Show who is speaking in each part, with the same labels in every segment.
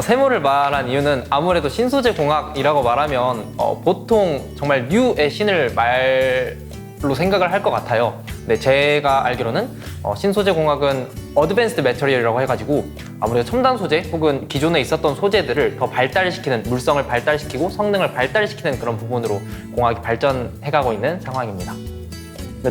Speaker 1: 세모를 말한 이유는 아무래도 신소재 공학이라고 말하면 보통 정말 뉴의 신을 말로 생각을 할 것 같아요. 근데 제가 알기로는 신소재 공학은 어드밴스드 매터리얼이라고 해가지고 아무래도 첨단 소재 혹은 기존에 있었던 소재들을 더 발달시키는, 물성을 발달시키고 성능을 발달시키는 그런 부분으로 공학이 발전해가고 있는 상황입니다.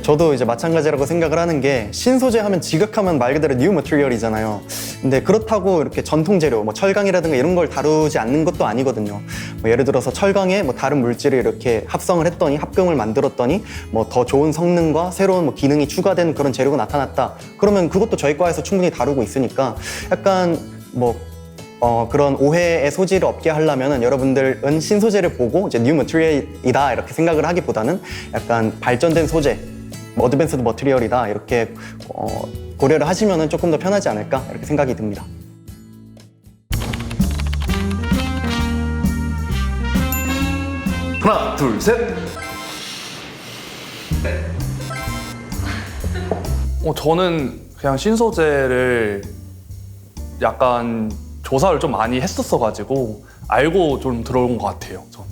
Speaker 2: 저도 이제 마찬가지라고 생각을 하는 게 신소재 하면 지극하면 말 그대로 뉴 머티리얼이잖아요. 근데 그렇다고 이렇게 전통 재료, 뭐 철강이라든가 이런 걸 다루지 않는 것도 아니거든요. 뭐 예를 들어서 철강에 뭐 다른 물질을 이렇게 합성을 했더니 합금을 만들었더니 뭐 더 좋은 성능과 새로운 뭐 기능이 추가된 그런 재료가 나타났다. 그러면 그것도 저희 과에서 충분히 다루고 있으니까 약간 뭐 그런 오해의 소지를 없게 하려면은 여러분들은 신소재를 보고 이제 뉴 머티리얼이다 이렇게 생각을 하기보다는 약간 발전된 소재, 어드밴스드 머티리얼이다 이렇게 고려를 하시면 조금 더 편하지 않을까 이렇게 생각이 듭니다.
Speaker 3: 하나, 둘, 셋. 저는 그냥 신소재를 약간 조사를 좀 많이 했었어가지고 알고 좀 들어온 것 같아요. 전.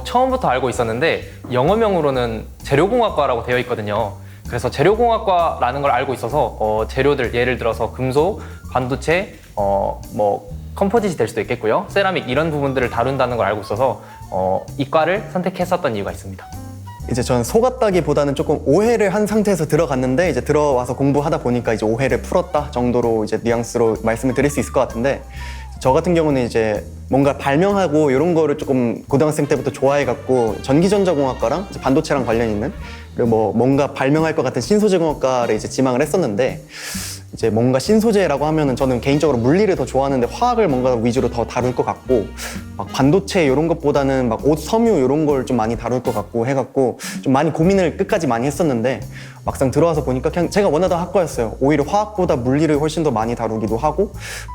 Speaker 1: 처음부터 알고 있었는데 영어명으로는 재료공학과라고 되어 있거든요. 그래서 재료공학과라는 걸 알고 있어서 재료들, 예를 들어서 금속, 반도체, 뭐 컴포짓이 될 수도 있겠고요. 세라믹 이런 부분들을 다룬다는 걸 알고 있어서 이과를 선택했었던 이유가 있습니다.
Speaker 2: 이제 전 속았다기보다는 조금 오해를 한 상태에서 들어갔는데 이제 들어와서 공부하다 보니까 이제 오해를 풀었다 정도로 이제 뉘앙스로 말씀을 드릴 수 있을 것 같은데, 저 같은 경우는 이제 뭔가 발명하고 이런 거를 조금 고등학생 때부터 좋아해갖고 전기전자공학과랑 이제 반도체랑 관련 있는, 그리고 뭐 뭔가 발명할 것 같은 신소재공학과를 이제 지망을 했었는데, 이제 뭔가 신소재라고 하면은 저는 개인적으로 물리를 더 좋아하는데 화학을 뭔가 위주로 더 다룰 것 같고, 막 반도체 이런 것보다는 막 옷 섬유 이런 걸 좀 많이 다룰 것 같고 해갖고 좀 많이 고민을 끝까지 많이 했었는데, 막상 들어와서 보니까 그냥 제가 원하던 학과였어요. 오히려 화학보다 물리를 훨씬 더 많이 다루기도 하고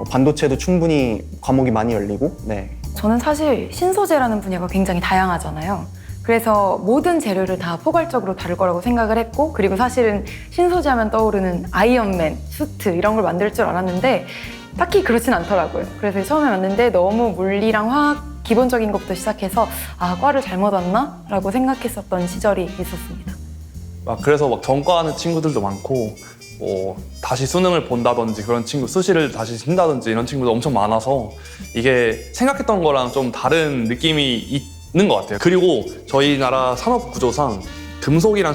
Speaker 2: 반도체도 충분히 과목이 많이 열리고. 네.
Speaker 4: 저는 사실 신소재라는 분야가 굉장히 다양하잖아요. 그래서 모든 재료를 다 포괄적으로 다룰 거라고 생각을 했고, 그리고 사실은 신소재 하면 떠오르는 아이언맨, 수트 이런 걸 만들 줄 알았는데 딱히 그렇진 않더라고요. 그래서 처음에 왔는데 너무 물리랑 화학 기본적인 것부터 시작해서 과를 잘못 왔나? 라고 생각했었던 시절이 있었습니다.
Speaker 3: 그래서 막 전과하는 친구들도 많고 다시 수능을 본다든지 그런 친구, 수시를 다시 친다든지 이런 친구도 엄청 많아서 이게 생각했던 거랑 좀 다른 느낌이 있는 것 같아요. 그리고 저희 나라 산업 구조상 금속이랑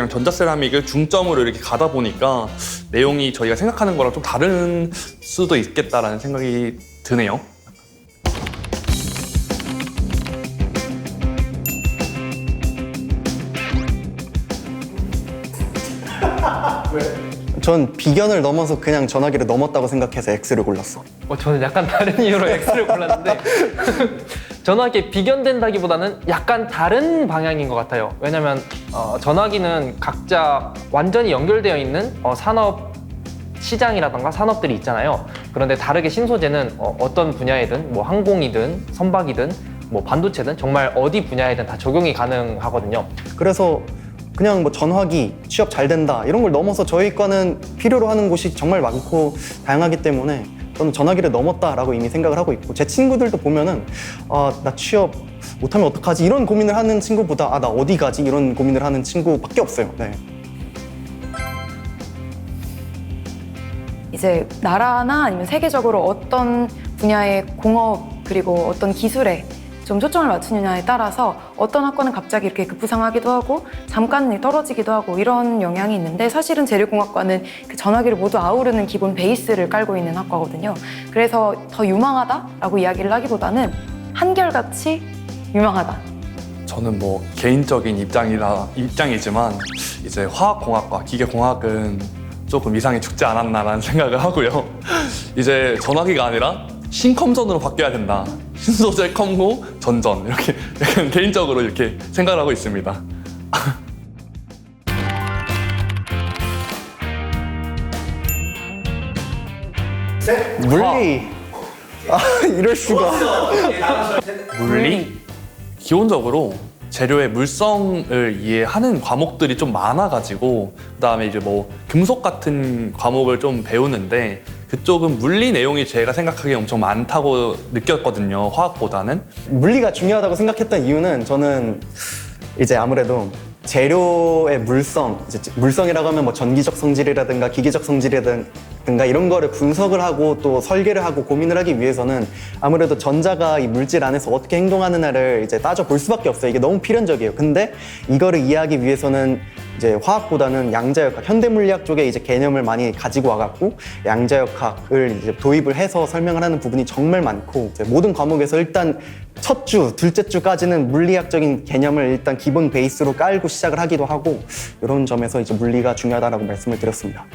Speaker 3: 전자세라믹을 중점으로 이렇게 가다 보니까 내용이 저희가 생각하는 거랑 좀 다른 수도 있겠다라는 생각이 드네요.
Speaker 2: 전 비견을 넘어서 그냥 전화기를 넘었다고 생각해서 X를 골랐어.
Speaker 1: 저는 약간 다른 이유로 X를 골랐는데 전화기 비견된다기보다는 약간 다른 방향인 것 같아요. 왜냐면 전화기는 각자 완전히 연결되어 있는 산업 시장이라던가 산업들이 있잖아요. 그런데 다르게 신소재는 어떤 분야이든 뭐 항공이든 선박이든 뭐 반도체든 정말 어디 분야에든 다 적용이 가능하거든요.
Speaker 2: 그래서 그냥 뭐 전화기 취업 잘 된다 이런 걸 넘어서 저희 과는 필요로 하는 곳이 정말 많고 다양하기 때문에 저는 전화기를 넘었다라고 이미 생각을 하고 있고, 제 친구들도 보면은 나 취업 못하면 어떡하지 이런 고민을 하는 친구보다 나 어디 가지 이런 고민을 하는 친구밖에 없어요. 네.
Speaker 4: 이제 나라나 아니면 세계적으로 어떤 분야의 공업 그리고 어떤 기술에 좀 초점을 맞추느냐에 따라서 어떤 학과는 갑자기 이렇게 급부상하기도 하고 잠깐 떨어지기도 하고 이런 영향이 있는데, 사실은 재료공학과는 그 전화기를 모두 아우르는 기본 베이스를 깔고 있는 학과거든요. 그래서 더 유망하다라고 이야기를 하기보다는 한결같이 유망하다.
Speaker 3: 저는 뭐 개인적인 입장이지만 이제 화학공학과, 기계공학은 조금 이상이 죽지 않았나라는 생각을 하고요. 이제 전화기가 아니라 신컴전으로 바뀌어야 된다. 신소재, 컴고, 전전 이렇게 약간 개인적으로 이렇게 생각을 하고 있습니다.
Speaker 2: 물리. 이럴 수가.
Speaker 3: 물리? 기본적으로 재료의 물성을 이해하는 과목들이 좀 많아가지고 그다음에 이제 뭐 금속 같은 과목을 좀 배우는데 그쪽은 물리 내용이 제가 생각하기에 엄청 많다고 느꼈거든요. 화학보다는.
Speaker 2: 물리가 중요하다고 생각했던 이유는 저는 이제 아무래도 재료의 물성, 이제 물성이라고 하면 뭐 전기적 성질이라든가 기계적 성질이라든가 이런 거를 분석을 하고 또 설계를 하고 고민을 하기 위해서는 아무래도 전자가 이 물질 안에서 어떻게 행동하느냐를 이제 따져볼 수밖에 없어요. 이게 너무 필연적이에요. 근데 이거를 이해하기 위해서는 이제 화학보다는 양자역학, 현대물리학 쪽에 이제 개념을 많이 가지고 와갖고 양자역학을 이제 도입을 해서 설명을 하는 부분이 정말 많고 이제 모든 과목에서 일단 첫 주, 둘째 주까지는 물리학적인 개념을 일단 기본 베이스로 깔고 시작을 하기도 하고 이런 점에서 이제 물리가 중요하다라고 말씀을 드렸습니다.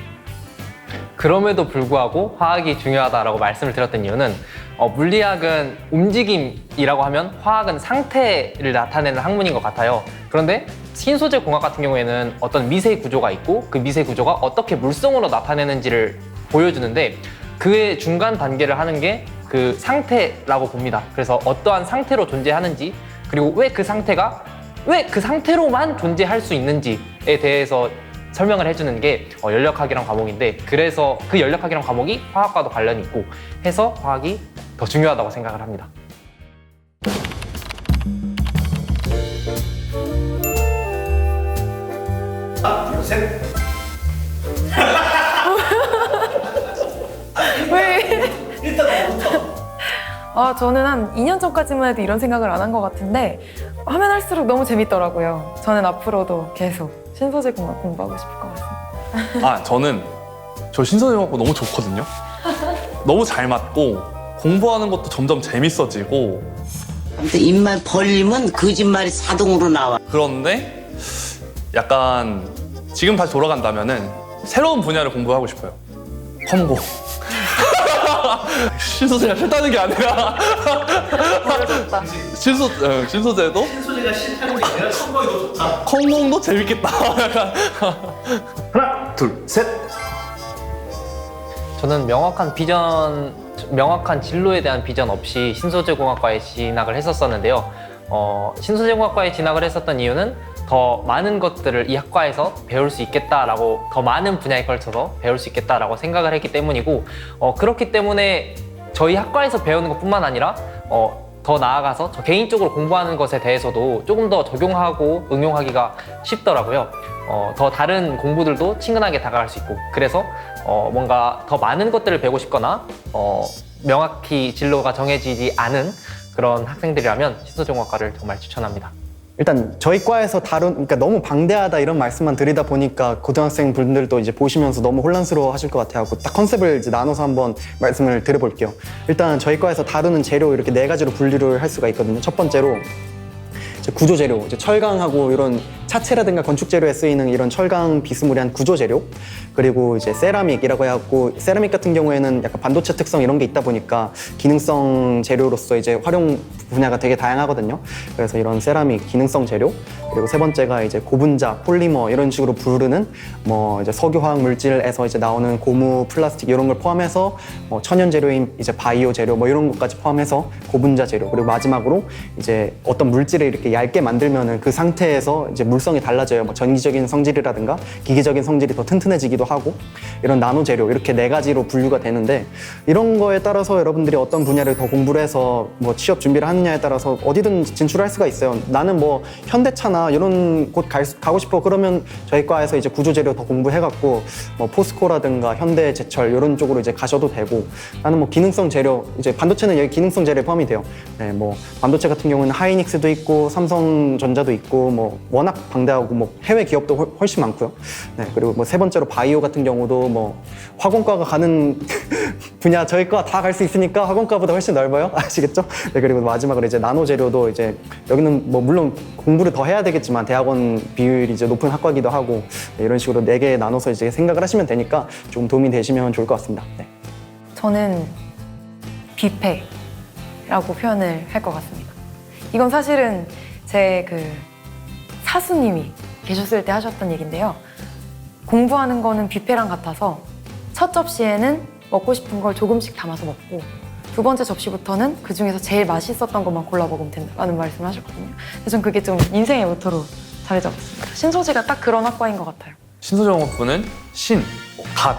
Speaker 1: 그럼에도 불구하고 화학이 중요하다라고 말씀을 드렸던 이유는 물리학은 움직임이라고 하면 화학은 상태를 나타내는 학문인 것 같아요. 그런데 신소재 공학 같은 경우에는 어떤 미세 구조가 있고 그 미세 구조가 어떻게 물성으로 나타내는지를 보여주는데 그의 중간 단계를 하는 게 그 상태라고 봅니다. 그래서 어떠한 상태로 존재하는지 그리고 왜 그 상태로만 존재할 수 있는지에 대해서 설명을 해주는 게 연력학이란 과목인데 그래서 그 연력학이란 과목이 화학과도 관련이 있고 해서 화학이 더 중요하다고 생각을 합니다.
Speaker 4: 왜? 저는 한 2년 전까지만 해도 이런 생각을 안 한 것 같은데 하면 할수록 너무 재밌더라고요. 저는 앞으로도 계속 신소재 공학 공부하고 싶을 것 같습니다.
Speaker 3: 저는 저 신소재공학부 너무 좋거든요. 너무 잘 맞고 공부하는 것도 점점 재밌어지고
Speaker 5: 근데 입만 벌리면 거짓말이 자동으로 나와.
Speaker 3: 그런데 약간 지금 다시 돌아간다면은 새로운 분야를 공부하고 싶어요. 컴공. 신소재가 싫다는 게 아니라 신소재도
Speaker 6: 신소재가 싫다는 게 아니라 컴공이 더 좋다.
Speaker 3: 컴공도 재밌겠다.
Speaker 6: 하나, 둘, 셋.
Speaker 1: 저는 명확한 진로에 대한 비전 없이 신소재공학과에 진학을 했었는데요. 신소재공학과에 진학을 했었던 이유는 더 많은 것들을 이 학과에서 배울 수 있겠다라고 더 많은 분야에 걸쳐서 배울 수 있겠다라고 생각을 했기 때문이고 그렇기 때문에 저희 학과에서 배우는 것뿐만 아니라 더 나아가서 저 개인적으로 공부하는 것에 대해서도 조금 더 적용하고 응용하기가 쉽더라고요. 더 다른 공부들도 친근하게 다가갈 수 있고 그래서 뭔가 더 많은 것들을 배우고 싶거나 명확히 진로가 정해지지 않은 그런 학생들이라면 신소재공학과를 정말 추천합니다.
Speaker 2: 일단 저희 과에서 그러니까 너무 방대하다 이런 말씀만 드리다 보니까 고등학생 분들도 이제 보시면서 너무 혼란스러워 하실 것 같아요. 딱 컨셉을 이제 나눠서 한번 말씀을 드려볼게요. 일단 저희 과에서 다루는 재료 이렇게 4가지로 분류를 할 수가 있거든요. 첫 번째로 이제 구조 재료, 이제 철강하고 이런 차체라든가 건축 재료에 쓰이는 이런 철강 비스무리한 구조 재료, 그리고 이제 세라믹이라고 해갖고 세라믹 같은 경우에는 약간 반도체 특성 이런 게 있다 보니까 기능성 재료로서 이제 활용 분야가 되게 다양하거든요. 그래서 이런 세라믹 기능성 재료, 그리고 세 번째가 이제 고분자, 폴리머 이런 식으로 부르는 뭐 이제 석유화학 물질에서 이제 나오는 고무, 플라스틱 이런 걸 포함해서 뭐 천연 재료인 이제 바이오 재료 뭐 이런 것까지 포함해서 고분자 재료, 그리고 마지막으로 이제 어떤 물질을 이렇게 얇게 만들면은 그 상태에서 이제 물성이 달라져요. 뭐 전기적인 성질이라든가 기계적인 성질이 더 튼튼해지기도 하고 이런 나노 재료 이렇게 4가지로 분류가 되는데 이런 거에 따라서 여러분들이 어떤 분야를 더 공부를 해서 뭐 취업 준비를 하느냐에 따라서 어디든 진출할 수가 있어요. 나는 뭐 현대차나 이런 곳 가고 싶어 그러면 저희 과에서 이제 구조 재료 더 공부해갖고 뭐 포스코라든가 현대제철 이런 쪽으로 이제 가셔도 되고 나는 뭐 기능성 재료 이제 반도체는 여기 기능성 재료에 포함이 돼요. 네, 뭐 반도체 같은 경우는 하이닉스도 있고 삼성전자도 있고 뭐 워낙 방대하고 뭐 해외 기업도 훨씬 많고요. 네, 그리고 뭐 세 번째로 바이오 같은 경우도 뭐 화공과가 가는 분야 저희 과 다 갈 수 있으니까 화공과보다 훨씬 넓어요. 아시겠죠? 네, 그리고 마지막으로 이제 나노 재료도 이제 여기는 뭐 물론 공부를 더 해야 되겠지만 대학원 비율이 이제 높은 학과기도 하고 네, 이런 식으로 4개 나눠서 이제 생각을 하시면 되니까 좀 도움이 되시면 좋을 것 같습니다. 네.
Speaker 4: 저는 뷔페라고 표현을 할 것 같습니다. 이건 사실은 제 그 사수님이 계셨을 때 하셨던 얘기인데요. 공부하는 거는 뷔페랑 같아서 첫 접시에는 먹고 싶은 걸 조금씩 담아서 먹고 두 번째 접시부터는 그 중에서 제일 맛있었던 것만 골라 먹으면 된다라는 말씀을 하셨거든요. 그래서 전 그게 좀 인생의 모토로 자리 잡았습니다. 신소재가 딱 그런 학과인 것 같아요.
Speaker 3: 신소재공학부는 신, 갓,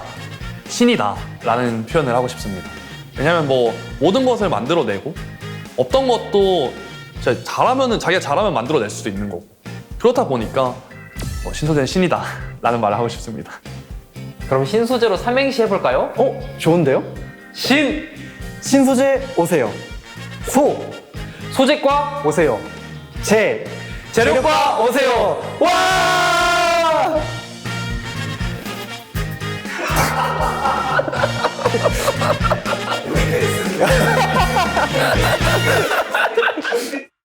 Speaker 3: 신이다 라는 표현을 하고 싶습니다. 왜냐하면 뭐 모든 것을 만들어내고 없던 것도 진짜 자기가 잘하면 만들어낼 수도 있는 거고 그렇다 보니까 신소재는 신이다 라는 말을 하고 싶습니다.
Speaker 1: 그럼 신소재로 삼행시 해볼까요?
Speaker 2: 좋은데요?
Speaker 1: 신!
Speaker 2: 신소재 오세요. 소
Speaker 1: 소재과
Speaker 2: 오세요.
Speaker 1: 재료과 오세요! 와!